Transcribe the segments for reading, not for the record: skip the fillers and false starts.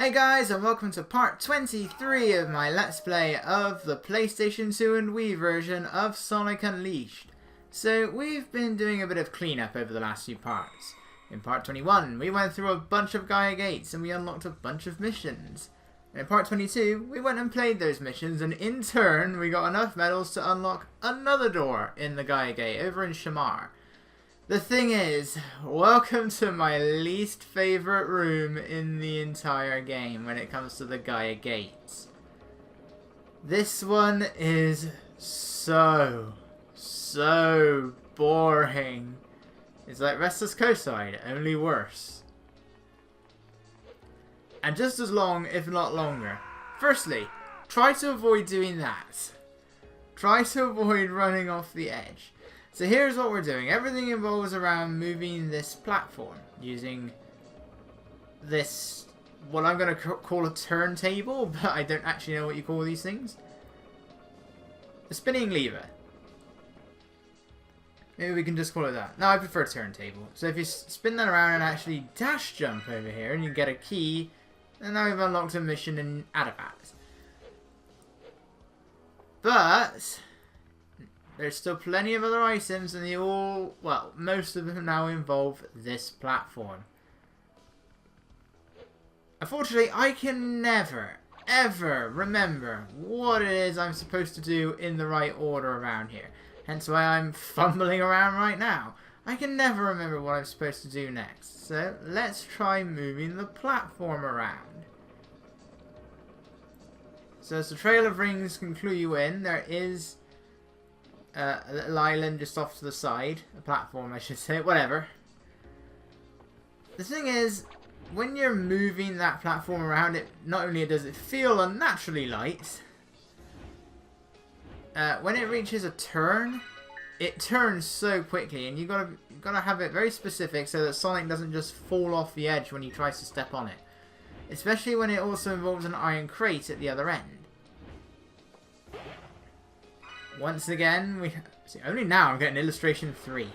Hey guys, and welcome to part 23 of my Let's Play of the PlayStation 2 and Wii version of Sonic Unleashed. So we've been doing a bit of cleanup over the last few parts. In part 21, we went through a bunch of Gaia Gates and we unlocked a bunch of missions. And in part 22, we went and played those missions, and in turn we got enough medals to unlock another door in the Gaia Gate over in Shamar. The thing is, welcome to my least favourite room in the entire game when it comes to the Gaia Gates. This one is so boring. It's like Restless Coastside, only worse. And just as long, if not longer. Firstly, try to avoid doing that. Try to avoid running off the edge. So here's what we're doing. Everything involves around moving this platform using this, what I'm going to call a turntable, but I don't actually know what you call these things. A spinning lever. Maybe we can just call it that. No, I prefer turntable. So if you spin that around and actually dash jump over here and you get a key, and now we've unlocked a mission in Adabat. But there's still plenty of other items, and they all, well, most of them now involve this platform. Unfortunately, I can never, ever remember what it is I'm supposed to do in the right order around here. Hence why I'm fumbling around right now. I can never remember what I'm supposed to do next. So let's try moving the platform around. So as the Trail of Rings can clue you in, there is a little island just off to the side. A platform, I should say. Whatever. The thing is, when you're moving that platform around, it not only does it feel unnaturally light, when it reaches a turn, it turns so quickly, and you gotta have it very specific so that Sonic doesn't just fall off the edge when he tries to step on it. Especially when it also involves an iron crate at the other end. Once again, see, only now I'm getting illustration 3.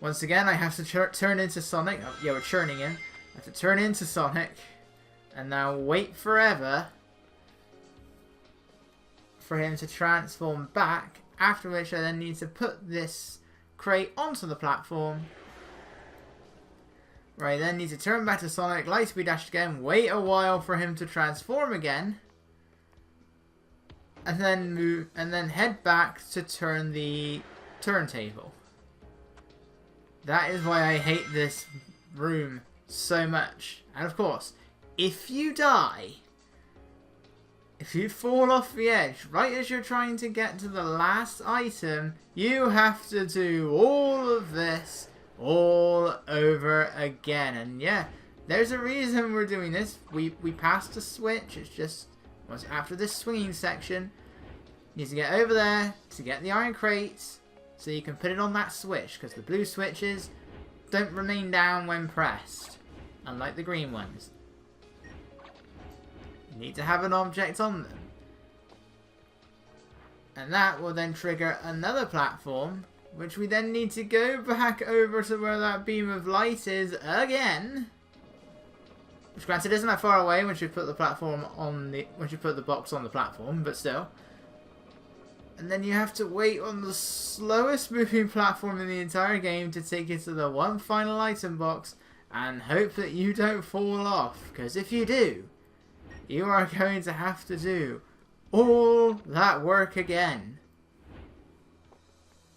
Once again, I have to turn into Sonic. Oh, yeah, we're churning in. I have to turn into Sonic, and now wait forever for him to transform back, after which I then need to put this crate onto the platform. Right, then need to turn back to Sonic, light speed dash again, wait a while for him to transform again, and then move, and then head back to turn the turntable. That is why I hate this room so much. And of course, if you die, if you fall off the edge right as you're trying to get to the last item, you have to do all of this all over again. And yeah, there's a reason we're doing this. We passed a switch. It's just once after this swinging section, you need to get over there to get the iron crates so you can put it on that switch, because the blue switches don't remain down when pressed, unlike the green ones. You need to have an object on them, and that will then trigger another platform, which we then need to go back over to where that beam of light is again. Which granted isn't that far away once you put the platform on the the box on the platform, but still. And then you have to wait on the slowest moving platform in the entire game to take you to the one final item box and hope that you don't fall off, because if you do, you are going to have to do all that work again.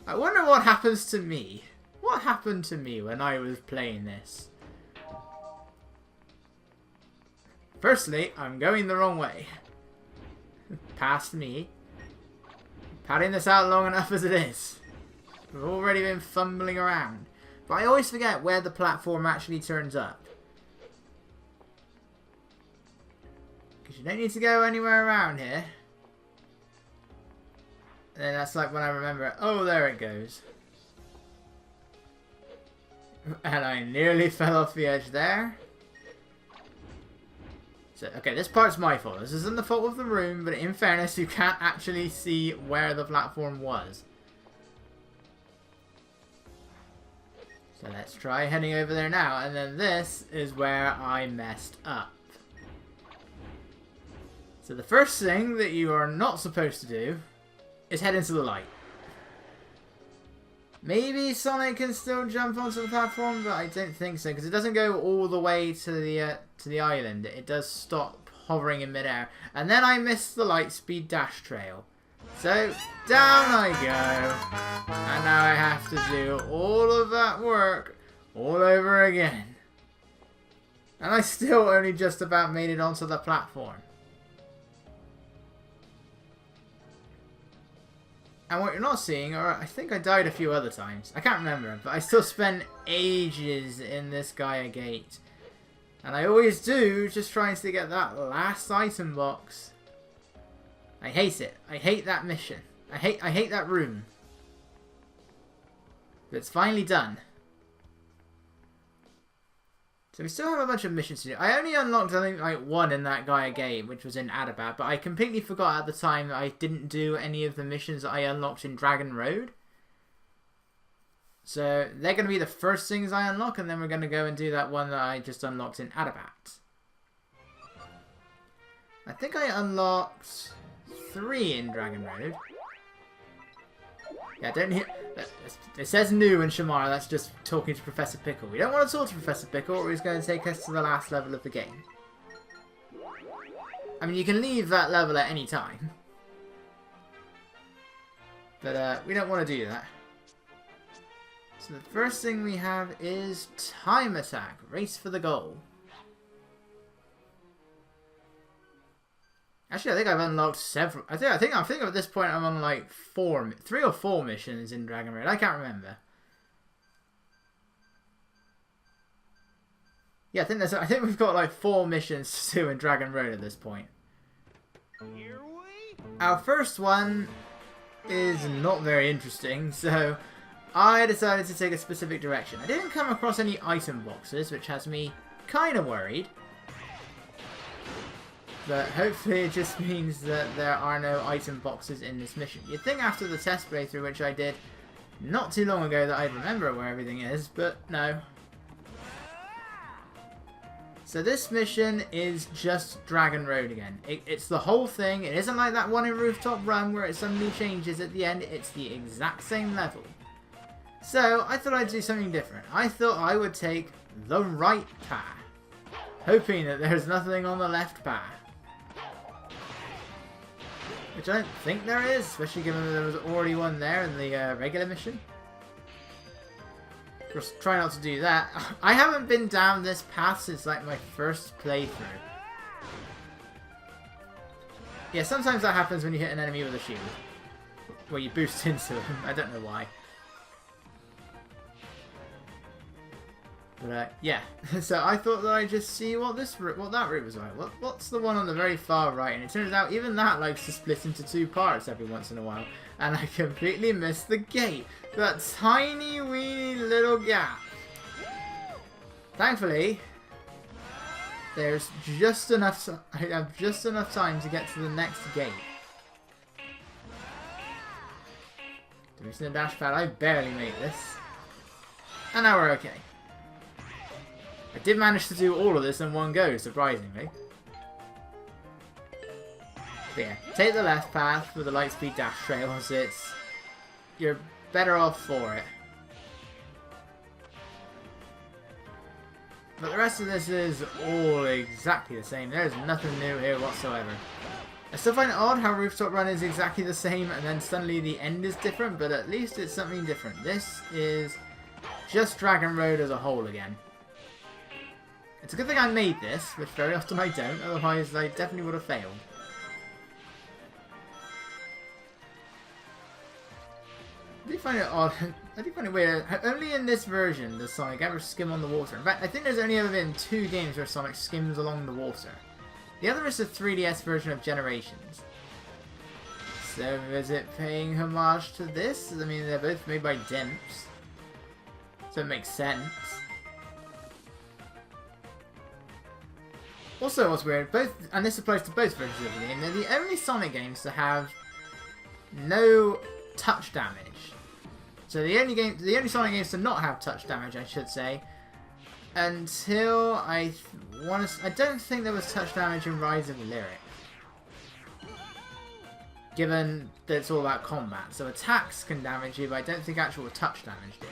I wonder what happens to me. What happened to me when I was playing this? Firstly, I'm going the wrong way. Past me. Padding this out long enough as it is. We've already been fumbling around. But I always forget where the platform actually turns up. Because you don't need to go anywhere around here. And then that's like when I remember, oh, there it goes. And I nearly fell off the edge there. So, okay, this part's my fault. This isn't the fault of the room, but in fairness, you can't actually see where the platform was. So let's try heading over there now. And then this is where I messed up. So the first thing that you are not supposed to do is head into the light. Maybe Sonic can still jump onto the platform, but I don't think so, because it doesn't go all the way to the island. It does stop hovering in midair. And then I missed the Lightspeed dash trail. So, down I go. And now I have to do all of that work all over again. And I still only just about made it onto the platform. And what you're not seeing, or I think I died a few other times. I can't remember, but I still spent ages in this Gaia Gate. And I always do, just trying to get that last item box. I hate it. I hate that mission. I hate that room. But it's finally done. So we still have a bunch of missions to do. I only unlocked, I think, like one in that Gaia Gate, which was in Adabat, but I completely forgot at the time that I didn't do any of the missions that I unlocked in Dragon Road. So they're going to be the first things I unlock, and then we're going to go and do that one that I just unlocked in Adabat. I think I unlocked 3 in Dragon Road. Yeah, don't hear... It says new in Shamara, that's just talking to Professor Pickle. We don't want to talk to Professor Pickle, or he's going to take us to the last level of the game. I mean, you can leave that level at any time. But we don't want to do that. So the first thing we have is Time Attack, Race for the Goal. Actually, I think I've unlocked several. I think at this point I'm on like 3 or 4 missions in Dragon Road. I can't remember. Yeah, I think we've got like 4 missions to do in Dragon Road at this point. Our first one is not very interesting, so I decided to take a specific direction. I didn't come across any item boxes, which has me kind of worried. But hopefully it just means that there are no item boxes in this mission. You'd think after the test playthrough, which I did not too long ago, that I'd remember where everything is, but no. So this mission is just Dragon Road again. It's the whole thing. It isn't like that one in Rooftop Run where it suddenly changes at the end. It's the exact same level. So I thought I'd do something different. I thought I would take the right path, hoping that there's nothing on the left path. Which I don't think there is, especially given that there was already one there in the regular mission. Just try not to do that. I haven't been down this path since like my first playthrough. Yeah, sometimes that happens when you hit an enemy with a shield. Where you boost into him. I don't know why. But yeah, so I thought that I'd just see what that route was like. What's the one on the very far right? And it turns out even that likes to split into 2 parts every once in a while. And I completely missed the gate. That tiny weeny little gap. Thankfully, there's just enough. I have just enough time to get to the next gate. Using the dash pad, I barely made this. And now we're okay. I did manage to do all of this in one go, surprisingly. But yeah, take the left path with the Lightspeed dash trails. You're better off for it. But the rest of this is all exactly the same. There's nothing new here whatsoever. I still find it odd how Rooftop Run is exactly the same and then suddenly the end is different, but at least it's something different. This is just Dragon Road as a whole again. It's a good thing I made this, which very often I don't, otherwise I definitely would have failed. I do find it odd. I do find it weird. Only in this version does Sonic ever skim on the water. In fact, I think there's only ever been 2 games where Sonic skims along the water. The other is the 3DS version of Generations. So is it paying homage to this? I mean, they're both made by Dimps. So it makes sense. Also, what's weird, and this applies to both versions of the game, they're the only Sonic games to have no touch damage. So the only Sonic games to not have touch damage, I should say, until I don't think there was touch damage in Rise of Lyric. given that it's all about combat. So attacks can damage you, but I don't think actual touch damage did.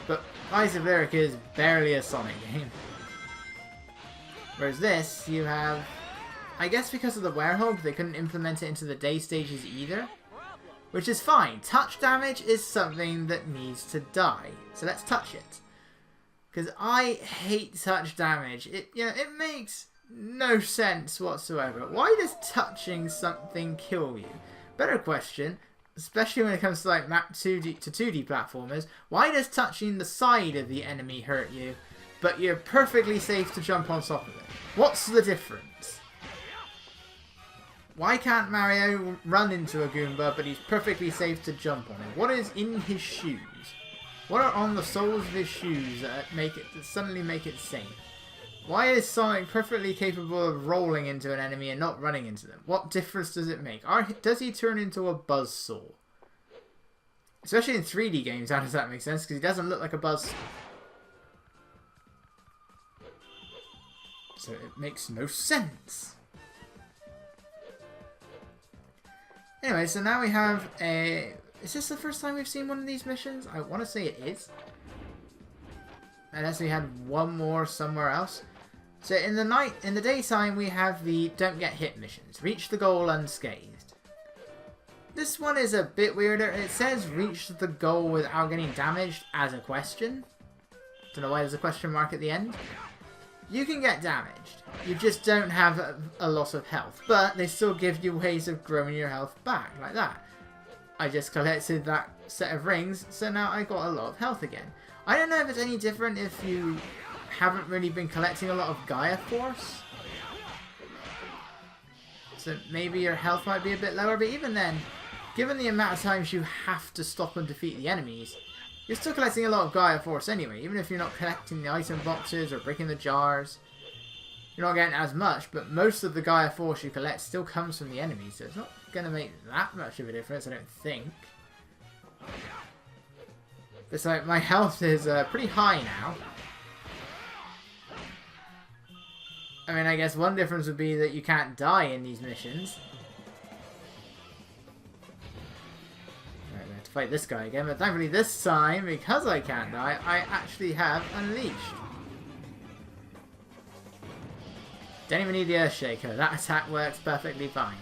But Rise of Lyric is barely a Sonic game. Whereas this, you have... I guess because of the Werehog, they couldn't implement it into the day stages either. Which is fine. Touch damage is something that needs to die. So let's touch it. Because I hate touch damage. It makes no sense whatsoever. Why does touching something kill you? Better question, especially when it comes to like map 2D to 2D platformers, why does touching the side of the enemy hurt you, but you're perfectly safe to jump on top of it? What's the difference? Why can't Mario run into a Goomba, but he's perfectly safe to jump on it? What is in his shoes? What are on the soles of his shoes that suddenly make it safe? Why is Sonic perfectly capable of rolling into an enemy and not running into them? What difference does it make? Does he turn into a buzzsaw? Especially in 3D games, how does that make sense? Because he doesn't look like a buzzsaw. So it makes no sense. Anyway, so now we have a... Is this the first time we've seen one of these missions? I want to say it is. Unless we had one more somewhere else. So in the daytime, we have the don't get hit missions. Reach the goal unscathed. This one is a bit weirder. It says reach the goal without getting damaged as a question. Don't know why there's a question mark at the end. You can get damaged. You just don't have a lot of health. But they still give you ways of growing your health back, like that. I just collected that set of rings, so now I got a lot of health again. I don't know if it's any different if you haven't really been collecting a lot of Gaia Force. So maybe your health might be a bit lower, but even then, given the amount of times you have to stop and defeat the enemies, you're still collecting a lot of Gaia Force anyway, even if you're not collecting the item boxes or breaking the jars. You're not getting as much, but most of the Gaia Force you collect still comes from the enemies, so it's not going to make that much of a difference, I don't think. It's like my health is pretty high now. I mean, I guess one difference would be that you can't die in these missions. Right, we have to fight this guy again, but thankfully this time, because I can't die, I actually have Unleashed. Don't even need the Earthshaker, that attack works perfectly fine.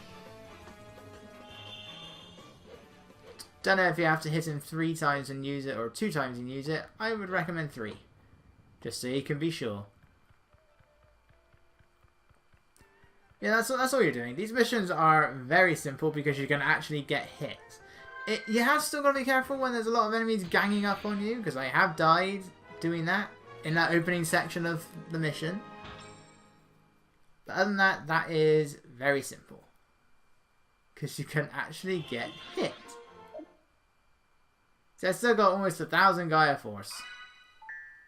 Don't know if you have to hit him 3 times and use it, or 2 times and use it. I would recommend 3. Just so you can be sure. Yeah, that's all you're doing. These missions are very simple because you're going to actually get hit. You have still got to be careful when there's a lot of enemies ganging up on you, because I have died doing that in that opening section of the mission. But other than that, that is very simple. Because you can actually get hit. So I've still got almost 1,000 Gaia Force.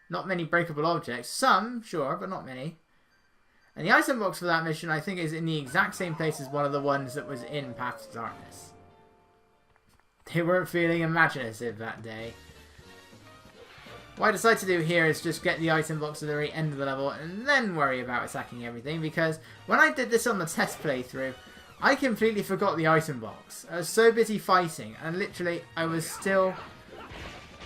Not many breakable objects. Some, sure, but not many. And the item box for that mission, I think, is in the exact same place as one of the ones that was in Path to Darkness. They weren't feeling imaginative that day. What I decided to do here is just get the item box at the very end of the level and then worry about attacking everything, because when I did this on the test playthrough, I completely forgot the item box. I was so busy fighting, and literally I was still...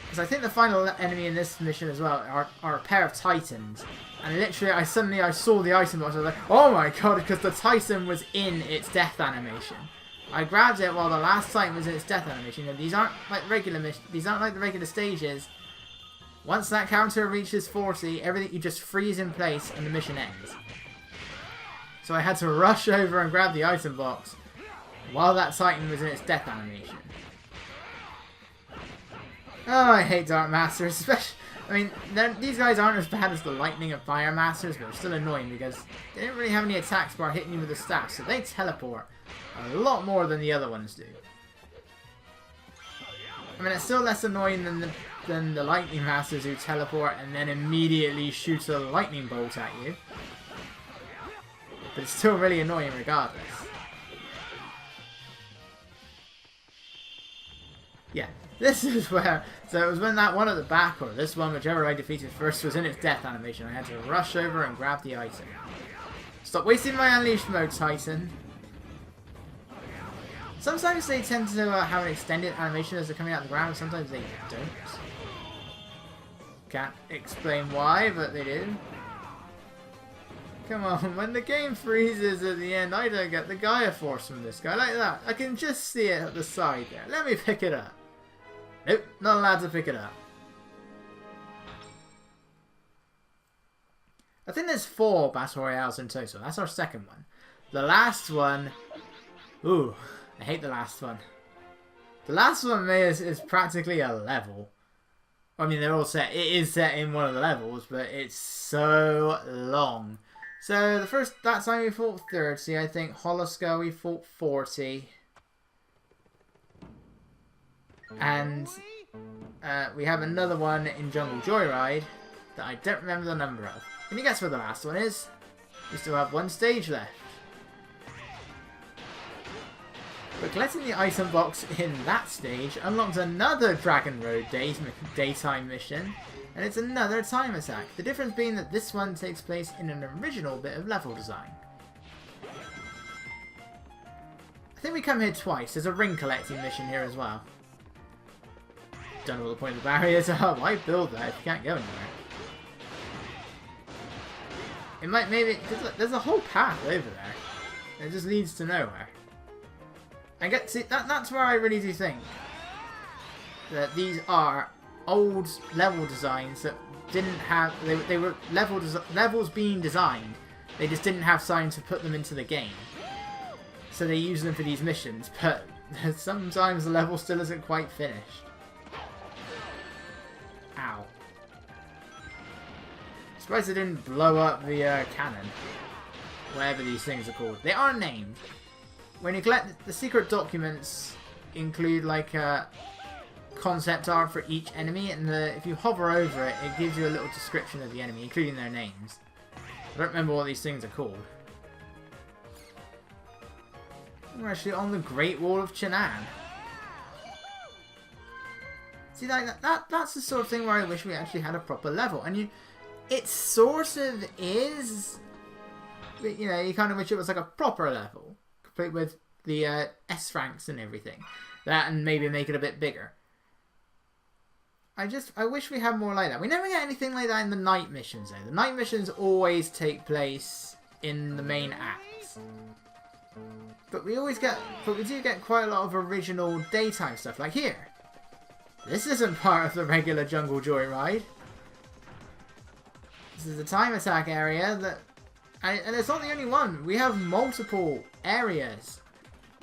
Because I think the final enemy in this mission as well are a pair of Titans. And literally I saw the item box, I was like, oh my god, because the Titan was in its death animation. I grabbed it while the last Titan was in its death animation. And these aren't like these aren't like the regular stages. Once that counter reaches 40, everything, you just freeze in place and the mission ends. So I had to rush over and grab the item box while that Titan was in its death animation. Oh, I hate Dark Masters, especially... I mean, these guys aren't as bad as the Lightning and Fire Masters, but they're still annoying because they don't really have any attacks bar hitting you with the staff, so they teleport a lot more than the other ones do. I mean, it's still less annoying than the Lightning Masters who teleport and then immediately shoot a lightning bolt at you. But it's still really annoying regardless. Yeah, this is where... So it was when that one at the back, or this one, whichever I defeated first, was in its death animation. I had to rush over and grab the item. Stop wasting my Unleashed mode, Titan. Sometimes they tend to have an extended animation as they're coming out of the ground, and sometimes they don't. Can't explain why, but they do. Come on, when the game freezes at the end, I don't get the Gaia Force from this guy. Like that. I can just see it at the side there. Let me pick it up. Nope, not allowed to pick it up. I think there's 4 Battle Royales in total. That's our second one. The last one... Ooh, I hate the last one. The last one is practically a level. I mean, they're all set. It is set in one of the levels, but it's so long. So, that time we fought 30, I think. Holoskull we fought 40. And we have another one in Jungle Joyride that I don't remember the number of. Can you guess where the last one is? We still have 1 stage left. But collecting the item box in that stage unlocks another Dragon Road daytime mission. And it's another time attack. The difference being that this one takes place in an original bit of level design. I think we come here twice. There's a ring collecting mission here as well. Don't know what the point of the barriers are. Why build that if you can't go anywhere? It might maybe... There's a whole path over there. It just leads to nowhere. See, that's where I really do think that these are old level designs that didn't have... They were levels being designed. They just didn't have time to put them into the game. So they use them for these missions, but sometimes the level still isn't quite finished. Ow. Surprised they didn't blow up the cannon. Whatever these things are called. They are named. When you collect the secret documents include like a concept art for each enemy, and if you hover over it, it gives you a little description of the enemy, including their names. I don't remember what these things are called. We're actually on the Great Wall of Chenan. See, like that's the sort of thing where I wish we actually had a proper level, and it sort of is, but you know, you kind of wish it was like a proper level, complete with the S ranks and everything. That, and maybe make it a bit bigger. I wish we had more like that. We never get anything like that in the night missions though. The night missions always take place in the main acts. But we do get quite a lot of original daytime stuff, like here. This isn't part of the regular Jungle Joyride. This is a time attack area that... And it's not the only one. We have multiple areas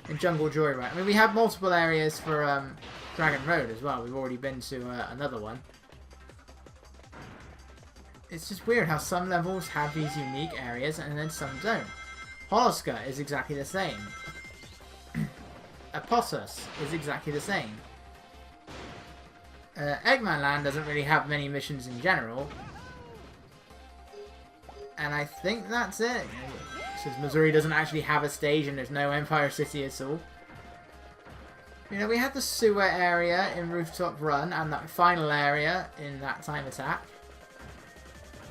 in Jungle Joyride. I mean, we have multiple areas for Dragon Road as well. We've already been to another one. It's just weird how some levels have these unique areas and then some don't. Holoskull is exactly the same. Apotos is exactly the same. Eggman Land doesn't really have many missions in general. And I think that's it. Since Missouri doesn't actually have a stage and there's no Empire City at all. You know, we had the sewer area in Rooftop Run and that final area in that time attack.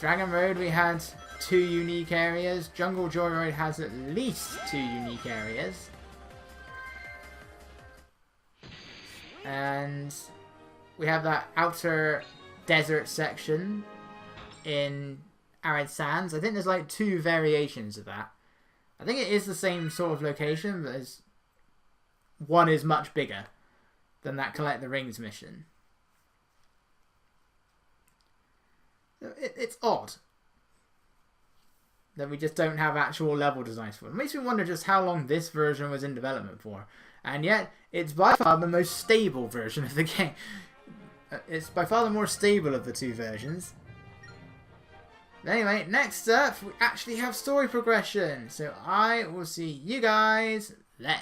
Dragon Road we had 2 unique areas. Jungle Joyride has at least 2 unique areas. And we have that outer desert section in Arid Sands. I think there's like 2 variations of that. I think it is the same sort of location, but one is much bigger than that Collect the Rings mission. It's odd that we just don't have actual level designs for it. It makes me wonder just how long this version was in development for. And yet, it's by far the most stable version of the game. It's by far the more stable of the 2 versions. But anyway, next up, we actually have story progression. So I will see you guys then.